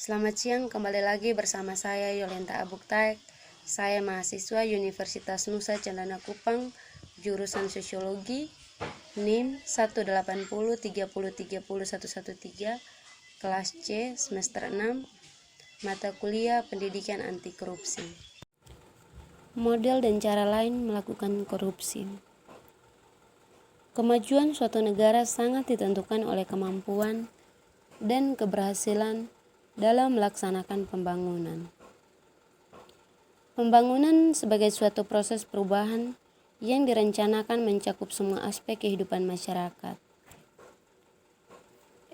Selamat siang, kembali lagi bersama saya Yolenta Abuktaek. Saya mahasiswa Universitas Nusa Cendana Kupang, jurusan Sosiologi, NIM 18030301113, kelas C, semester 6, mata kuliah Pendidikan Anti Korupsi. Model dan cara lain melakukan korupsi. Kemajuan suatu negara sangat ditentukan oleh kemampuan dan keberhasilan dalam melaksanakan pembangunan. Pembangunan sebagai suatu proses perubahan yang direncanakan mencakup semua aspek kehidupan masyarakat.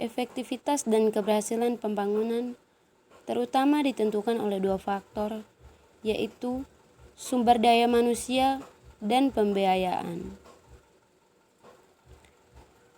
Efektivitas dan keberhasilan pembangunan terutama ditentukan oleh dua faktor, yaitu sumber daya manusia dan pembiayaan.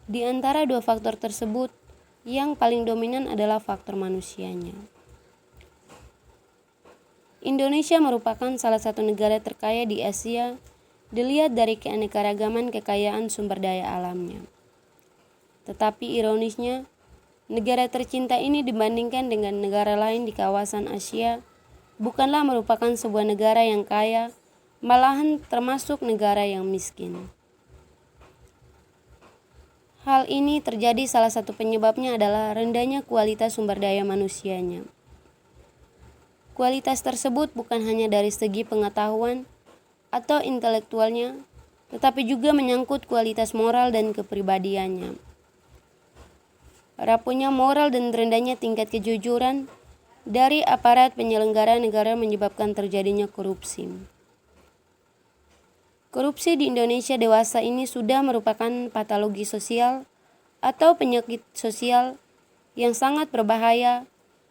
Di antara dua faktor tersebut, yang paling dominan adalah faktor manusianya. Indonesia merupakan salah satu negara terkaya di Asia dilihat dari keanekaragaman kekayaan sumber daya alamnya. Tetapi ironisnya, negara tercinta ini dibandingkan dengan negara lain di kawasan Asia bukanlah merupakan sebuah negara yang kaya, malahan termasuk negara yang miskin. Hal ini terjadi salah satu penyebabnya adalah rendahnya kualitas sumber daya manusianya. Kualitas tersebut bukan hanya dari segi pengetahuan atau intelektualnya, tetapi juga menyangkut kualitas moral dan kepribadiannya. Rapuhnya moral dan rendahnya tingkat kejujuran dari aparat penyelenggara negara menyebabkan terjadinya korupsi. Korupsi di Indonesia dewasa ini sudah merupakan patologi sosial atau penyakit sosial yang sangat berbahaya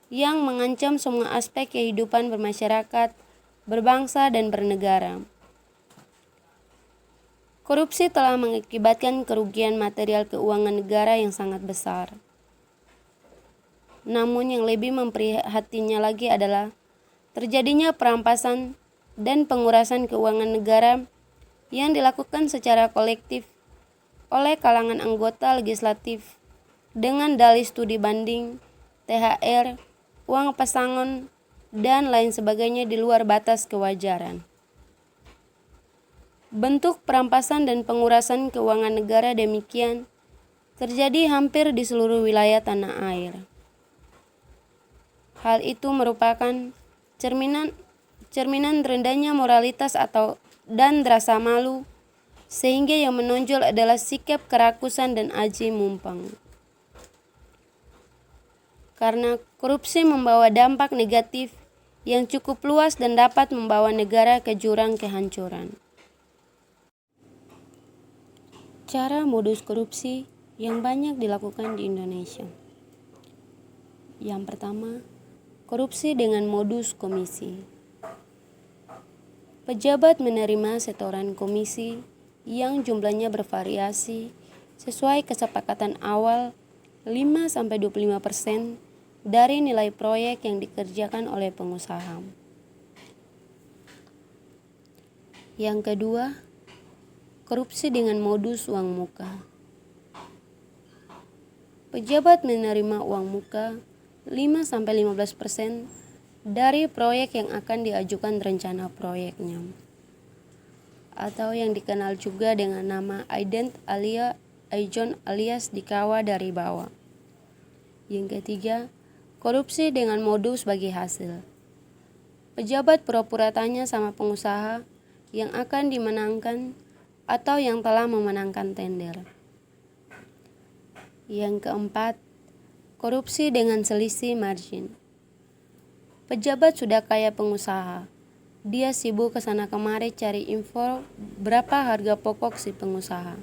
yang mengancam semua aspek kehidupan bermasyarakat, berbangsa, dan bernegara. Korupsi telah mengakibatkan kerugian material keuangan negara yang sangat besar. Namun yang lebih memprihatinkan lagi adalah terjadinya perampasan dan pengurasan keuangan negara yang dilakukan secara kolektif oleh kalangan anggota legislatif dengan dalih studi banding, THR, uang pesangon, dan lain sebagainya di luar batas kewajaran. Bentuk perampasan dan pengurasan keuangan negara demikian terjadi hampir di seluruh wilayah tanah air. Hal itu merupakan cerminan rendahnya moralitas dan rasa malu, sehingga yang menonjol adalah sikap kerakusan dan aji mumpang. Karena korupsi membawa dampak negatif yang cukup luas dan dapat membawa negara ke jurang kehancuran. Cara modus korupsi yang banyak dilakukan di Indonesia. Yang pertama, korupsi dengan modus komisi. Pejabat menerima setoran komisi yang jumlahnya bervariasi sesuai kesepakatan awal 5-25% dari nilai proyek yang dikerjakan oleh pengusaha. Yang kedua, korupsi dengan modus uang muka. Pejabat menerima uang muka 5-15% dari proyek yang akan diajukan rencana proyeknya, atau yang dikenal juga dengan nama ident Aijon alias dikawal dari bawah. Yang ketiga, korupsi dengan modus bagi hasil. Pejabat pura-pura tanya sama pengusaha yang akan dimenangkan atau yang telah memenangkan tender. Yang keempat, korupsi dengan selisih margin. Pejabat sudah kaya pengusaha. Dia sibuk kesana kemari cari info berapa harga pokok si pengusaha.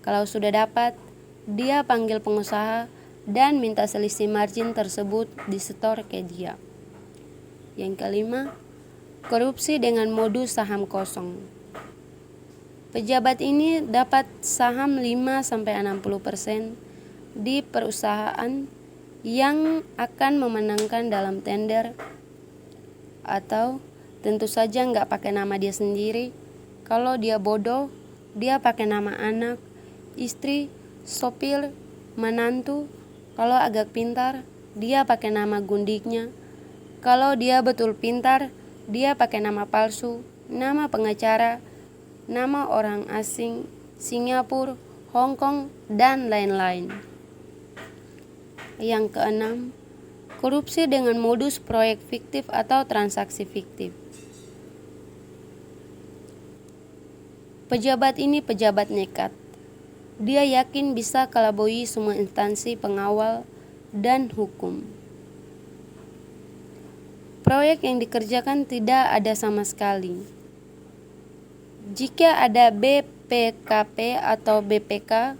Kalau sudah dapat, dia panggil pengusaha dan minta selisih margin tersebut disetor ke dia. Yang kelima, korupsi dengan modus saham kosong. Pejabat ini dapat saham 5-60% di perusahaan yang akan memenangkan dalam tender, atau tentu saja nggak pakai nama dia sendiri. Kalau dia bodoh, dia pakai nama anak, istri, sopir, menantu. Kalau agak pintar, dia pakai nama gundiknya. Kalau dia betul pintar, dia pakai nama palsu, nama pengacara, nama orang asing, Singapura, Hong Kong, dan lain-lain. Yang keenam, korupsi dengan modus proyek fiktif atau transaksi fiktif. Pejabat ini pejabat nekat. Dia yakin bisa kelabui semua instansi pengawal dan hukum. Proyek yang dikerjakan tidak ada sama sekali. Jika ada BPKP atau BPK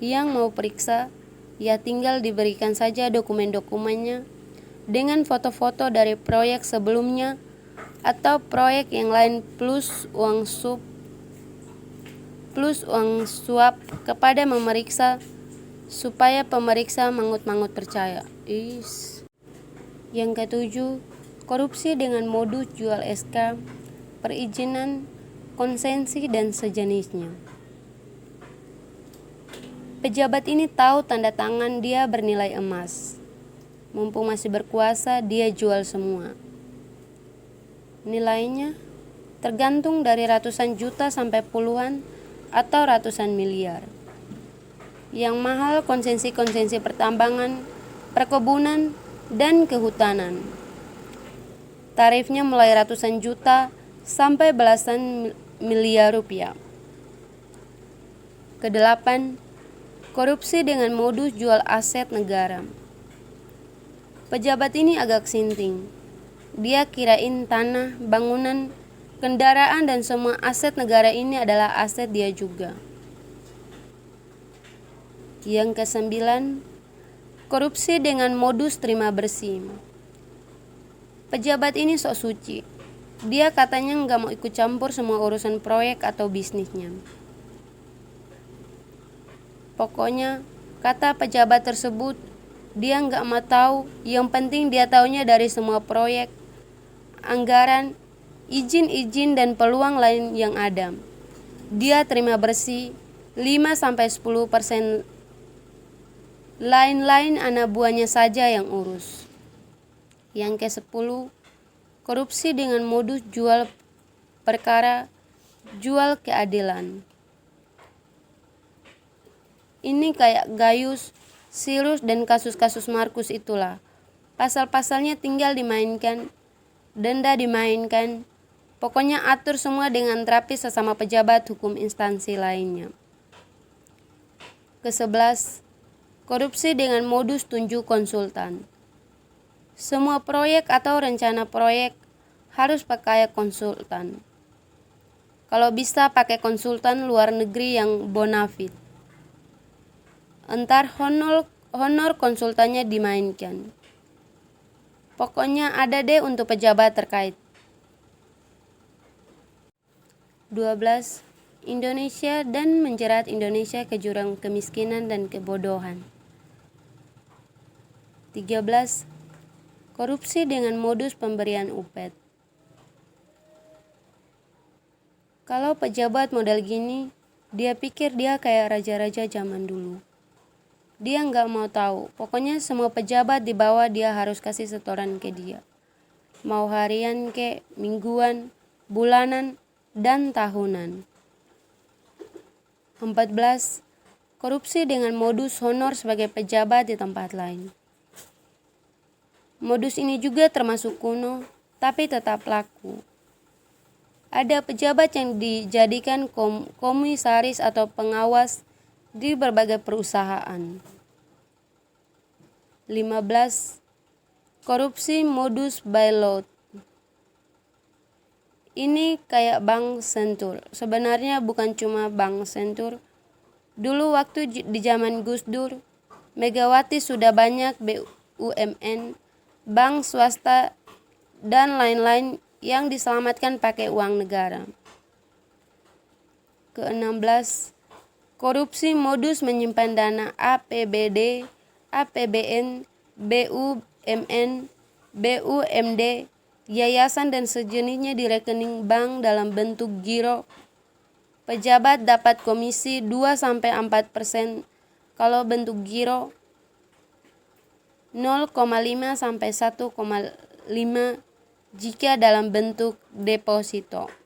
yang mau periksa, ya tinggal diberikan saja dokumen-dokumennya dengan foto-foto dari proyek sebelumnya atau proyek yang lain plus uang suap kepada memeriksa supaya pemeriksa mangut-mangut percaya. Yang ketujuh, korupsi dengan modus jual SK, perizinan, konsensi, dan sejenisnya. Pejabat ini tahu tanda tangan dia bernilai emas. Mumpung masih berkuasa, dia jual semua. Nilainya tergantung dari ratusan juta sampai puluhan atau ratusan miliar. Yang mahal konsensi-konsensi pertambangan, perkebunan, dan kehutanan. Tarifnya mulai ratusan juta sampai belasan miliar rupiah. Kedelapan, korupsi dengan modus jual aset negara. Pejabat ini agak sinting. Dia kirain tanah, bangunan, kendaraan, dan semua aset negara ini adalah aset dia juga. Yang kesembilan, korupsi dengan modus terima bersih. Pejabat ini sok suci. Dia katanya nggak mau ikut campur semua urusan proyek atau bisnisnya. Pokoknya, kata pejabat tersebut, dia nggak mau tahu. Yang penting dia taunya dari semua proyek, anggaran, izin-izin, dan peluang lain yang ada. Dia terima bersih 5-10%. Lain-lain anak buahnya saja yang urus. Yang ke-10, korupsi dengan modus jual perkara, jual keadilan. Ini kayak Gayus, Sirus, dan kasus-kasus Markus itulah. Pasal-pasalnya tinggal dimainkan, denda dimainkan. Pokoknya atur semua dengan rapi sesama pejabat hukum instansi lainnya. Ke-11, korupsi dengan modus tunjuk konsultan. Semua proyek atau rencana proyek harus pakai konsultan. Kalau bisa pakai konsultan luar negeri yang bonafide. Entar honor konsultannya dimainkan. Pokoknya ada deh untuk pejabat terkait. 12. Indonesia dan menjerat Indonesia ke jurang kemiskinan dan kebodohan. 13. Korupsi dengan modus pemberian upet. Kalau pejabat model gini, dia pikir dia kayak raja-raja zaman dulu. Dia nggak mau tahu, pokoknya semua pejabat di bawah dia harus kasih setoran ke dia. Mau harian ke, mingguan, bulanan, dan tahunan. 14. Korupsi dengan modus honor sebagai pejabat di tempat lain. Modus ini juga termasuk kuno, tapi tetap laku. Ada pejabat yang dijadikan komisaris atau pengawas di berbagai perusahaan. 15. Korupsi modus bailout. Ini kayak Bank Sentur. Sebenarnya bukan cuma Bank Sentur. Dulu waktu di zaman Gus Dur, Megawati sudah banyak BUMN, bank swasta, dan lain-lain yang diselamatkan pakai uang negara. Ke-16. Korupsi modus menyimpan dana APBD, APBN, BUMN, BUMD, yayasan, dan sejenisnya di rekening bank dalam bentuk giro. Pejabat dapat komisi 2-4% kalau bentuk giro. 0,5 sampai 1,5 jika dalam bentuk deposito.